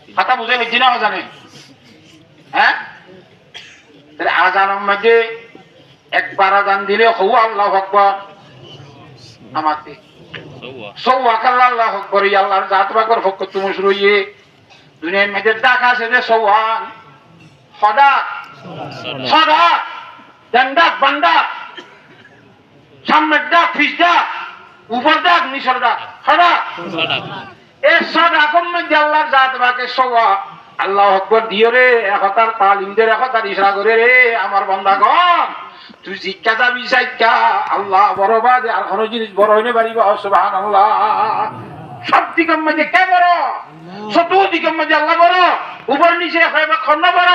কথা বুঝে হচ্ছে না জানে? হ্যাঁ, তাহলে আজানের মধ্যে একবার আজান দিলে হৌ আল্লাহু আকবার আমাতে সৌয়াকাল্লাহ আল্লাহু আকবার আল্লাহর জাত বাকর ফক তুমি শুরুইয়ে দুনিয়ার মধ্যে ডাক আছে যে সৌয়ান সদা সদা ডাক বান্দা সামনের ডাক ফিস ডাক উপর ডাক নিচের ডাক সদা এই সদা কম মধ্যে আল্লাহর জাত বাকে সৌয়া আল্লাহু আকবার দিও রে একতার তালিমদের একতার ইশরা করে রে আমার বান্দাগণ তুই শিক্ষা যাবি শিক্ষা আল্লাহ বড় বাদে আর কোনো জিনিস বড় হইতে পারিব সুবহানাল্লাহ সব দিকের মধ্যে কে বড় চতুর্দিকের মধ্যে আল্লাহ বড় উপর নিচে খন্ড বড়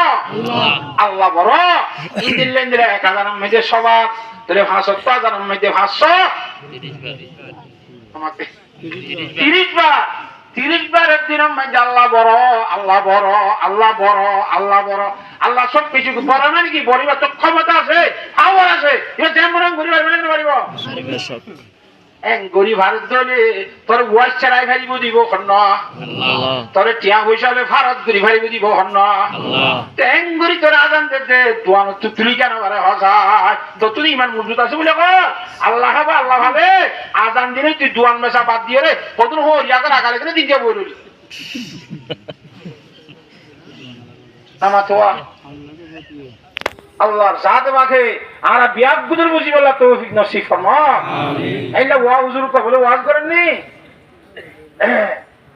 আল্লাহ বড় এই দিল্লেন দিলে 1000 মধ্যে সবাক তাহলে 500 মধ্যে 500 আমাকে 30 বার 30 বার একদিনের মধ্যে আল্লাহ বড় আল্লাহ বড় আল্লাহ বড় আল্লাহ বড় আল্লাহ সব কিছু বড় না নাকি বড়িবার তো ক্ষমতা আছে পাওয়ার আছে এটা যেমন গরিব পারিব গরিব ভারত দলে তোর ওয়াইস চালাই ভারিব দিব খন্ন তোর টিয়া পয়সা হলে ভারত গরিব ভারিব দিব খন্ন টেং গরি তোর আজান দে দোয়ান তুলি কেন বারে হসাই তো তুই ইমান মজবুত আছে বলে কর আল্লাহ হবে আল্লাহ ভাবে আজান দিলে তুই দোয়ান মেশা বাদ দিয়ে রে কতদিন হরিয়া করে আগালে করে দিন দিয়ে বই রইলি নামা তোয়া আল্লাহর জাত বাকে আর বিয়াক গুদুর বুঝি বলা তৌফিক নসিব ফরমা আইলা ওয়া হুজুর কা বলে ওয়াজ করেননি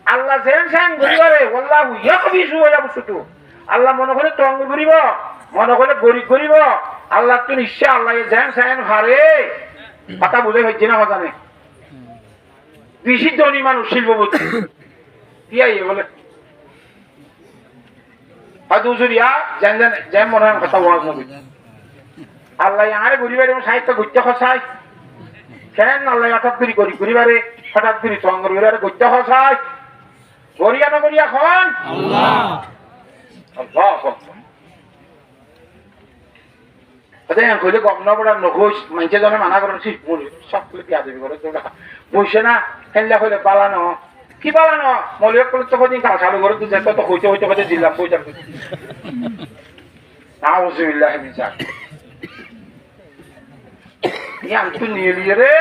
আল্লাহ জেন সাং গরিবারে আল্লাহু ইয়াকবিসু ওয়া ইয়াবসুতু আল্লাহ মনে করে তঙ্গ করিব মনে করে গরিব করিব আল্লাহ তো নিশ্চয় আল্লাহ জেন সাং হারে কথা বুঝে হইছে না কথা নেই বেশি ধনী মানুষ শিল্পপতি কি আই বলে হুজুরিয়া জান জান যেন মনে হয় কথা ওয়াজ নবী আল্লাহ আরে গরিবারে সাহিত্য গদ্য খসাই কেন আল্লাহ হঠাৎ করে গরিবারে হঠাৎ করে তঙ্গ গরিবারে গদ্য খসাই গরিয়া না গরিয়া খন আল্লাহ আল্লাহ আচ্ছা কইলে গম না বড় নখোস মানছে জনে মানা করেন সব খুলে দিয়া দেবে করে তোরা বসে না খেললা কইলে পালানো কি পালানো মলিয়া করে তো কদিন কাল চালু করে তুই যেত তো হইতে হইতে হইতে দিলাম পয়সা নাউজুবিল্লাহি মিন যাক ইয়াম তুই নিয়ে লিয়ে রে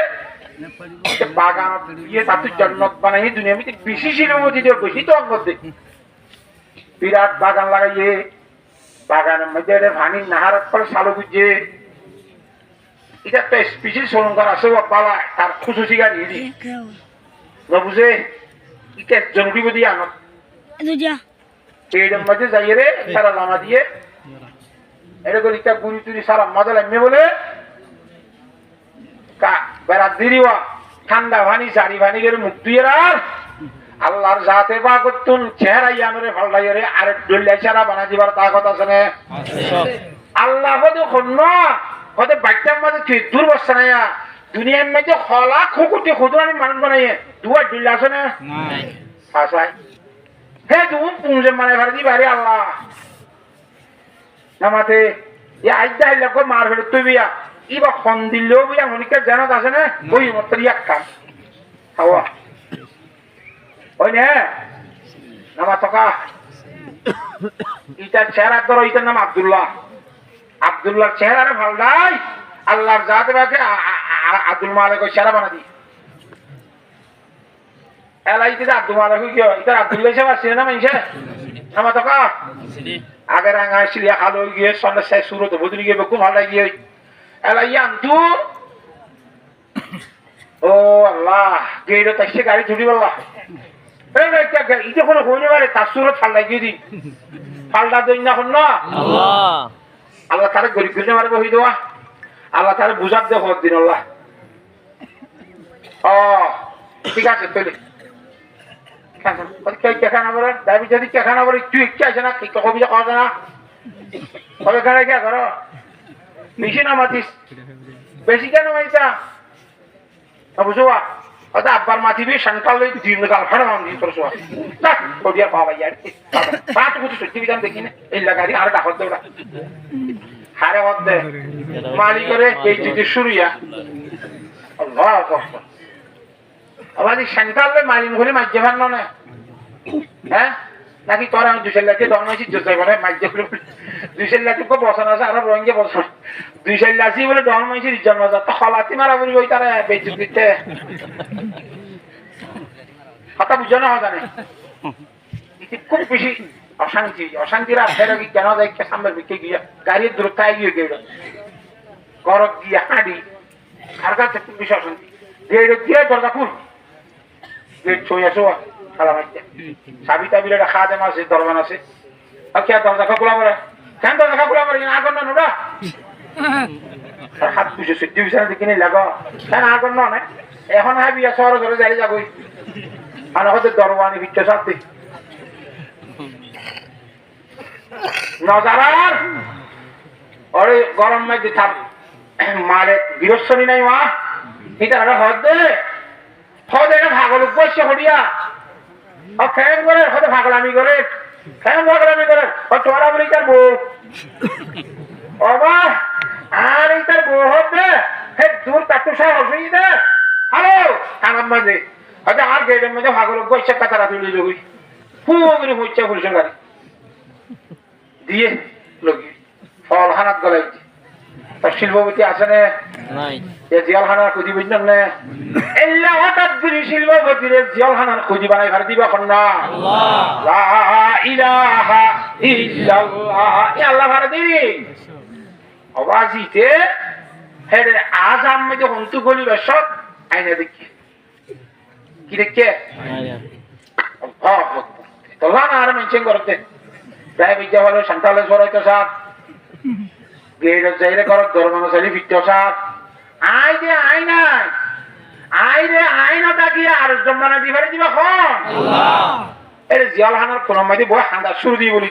বাগান দিয়ে তাতে জান্নাত বানাই দুনিয়া মধ্যে বেশি শিল্পপতি দিয়ে বেশি তো মধ্যে বিরাট বাগান লাগাইয়ে বাগানের মধ্যে পানি নাহার করে চালু বুঝছে এটা একটা স্পেশাল সলঙ্কার আছে বাবা তার খুশুসি গাড়ি বুঝে এটা জরুরি বুঝি আনো এর মধ্যে যাইয়ে রে সারা লামা দিয়ে এটা করে একটা গুড়ি টুড়ি সারা মজা লাগবে বলে বেড়াত দিরিওয়া ঠান্ডা ভানি জারি ভানি করে মুখ দিয়ে আর আল্লাহর জাতে বা করতুন চেহারা ইয়ানরে ফালটাইয়ে রে আর ডল্লা চেহারা বানা দিবার তা কথা আছে না আল্লাহ হয়তো খন্ন হয়তো বাচ্চার মাঝে দুর্বস্থা নাই দুনিয়ার মধ্যে খলা খুকুটি খুদরানি মানুষ বানাইয়ে দুয়া ডল্লা আছে না আসাই হে তুমি পুঁজে মানে ভাড়া দি বাড়ি আল্লাহ নামাতে ইয়া আইদা ইলাকো মার ফেলে তুই বিয়া ইবা খন দিলেও বিয়া মনিকা জানাত আছে না ওই মত ইয়াক কাম হাওয়া ওই নে নামা তকা ইটার চেহারা ধরো ইটার নাম আব্দুল্লাহ আব্দুল্লাহর চেহারা ভাল নাই আল্লাহর জাতে বাকে আব্দুল মালিক চেহারা বানা দি এলাই ইটা আব্দুল মালিক কি ইটা আব্দুল্লাহ সাহেব আছে না মাইছে নামা তকা আগে রাঙা সিলিয়া খালো গিয়ে সন্ধ্যা শেষ শুরু তো বুঝলি গিয়ে খুব ভালো লাগিয়ে এলাই আন্তু ও আল্লাহ গেইরো তাইছে গাড়ি ছুটি বললা ইটা কোনো হইনে পারে তার সুরত ফাল লাগিয়ে দিন ফালটা দই না না আল্লাহ আল্লাহ তারে গরিব করে মারে বহি দেওয়া আল্লাহ তারে বুঝার দে হদ দিন আল্লাহ ও ঠিক আছে চলে কেখানা বলে দাবি যদি কেখানা বলে তুই একটু আছে না কবি কথা না কবে খানে কে করো বেশি না মাতিস বেশি কেন মাইছা বুঝবা হয়তো আব্বার মাতিবি সন্তাল দিন কাল ফাড়া মান দিয়ে তোর সোয়া কবিয়া পাওয়া যায় পাঁচ বছর সত্যি বিধান দেখি না এই লাগারি আর ডাকত দেওয়া হারে হদ দে মালি করে এই যদি শুরুয়া আল্লাহ আবার সন্তাল মালিম ঘুরে মাঝে ভান না হ্যাঁ নাকি তোর আমি 200 লাখ দম হয়েছি জোসাই বলে মাইজে করে 200 লাখ কো বসন আছে আর রোহিঙ্গা বসন 200 লাখ বলে দম হয়েছি জন্ম যা তো খলাতি মারা বলি ওই তারে বেচু দিতে কথা বুঝো না জানে খুব বেশি অশান্তির আফের কি কেন যায় সামনে বিকে গিয়া গাড়ির দূরত্বায় গিয়ে গেল গরক দিয়ে হাঁড়ি আর কাছে খুব বেশি অশান্তি গেট দিয়ে দরজা খুল গেট ছুঁয়ে আসো সালাম আইতে সাবি টাবিলে রাখা দেম আছে দরবান আছে আর কে দরজা খোলা করে কেন দরজা খোলা করে আগুন না নোডা হাত পুষে সুদ্ধি বিছানা দিকে নিয়ে লাগো কেন আগুন না এখন হাবি শহর ধরে যাই যাবই আর হতে দরবানি ভিতরে সাথে নজারার ওরে গরম মাঝে থাক মারে বিরস্বনী নাই মা এটা হদে হদে এটা ভাগল বসে হরিয়া ও ফ্যান করে হদে ভাগলামি করে ফ্যান ভাগলামি করে ও তোরা বলি তার বউ বাবা আর এই তার বউ হবে হে দূর কাটুসা হসই দে হ্যালো কানাম মাঝে হয়তো আর গেটের মধ্যে ভাগল বসে কাতারা তুলি লগুই পুরো হচ্ছে পুলিশ গাড়ি দিয়ে লগি ফল হানাত গলাই তার শিল্পপতি আছে না জিয়ালখানার খুঁজি বুঝলেন না এল্লা হঠাৎ করে শিল্পপতির জিয়ালখানার খুঁজি বানাই ভার দিবা না লা ইলাহা ইল্লাল্লাহ এ আল্লাহ ভার দিবি আওয়াজিতে হেডে আজ আমি যে হন্তু গলি বসত আইনা দেখি কি দেখে তো না আর মেনশন করতে প্রায় বিদ্যা হলো সন্তালে সরাইতো সাপ গেট যাইরে করত ধর্মানো চালি ফিরতো সাপ আই দে আই নাই আই রে আই না তাকিয়ে আর জমানা দিবারে দিবা খন এর জিয়ালখানার কোন মাঝে বই হাঁদা শুরু দিয়ে বলি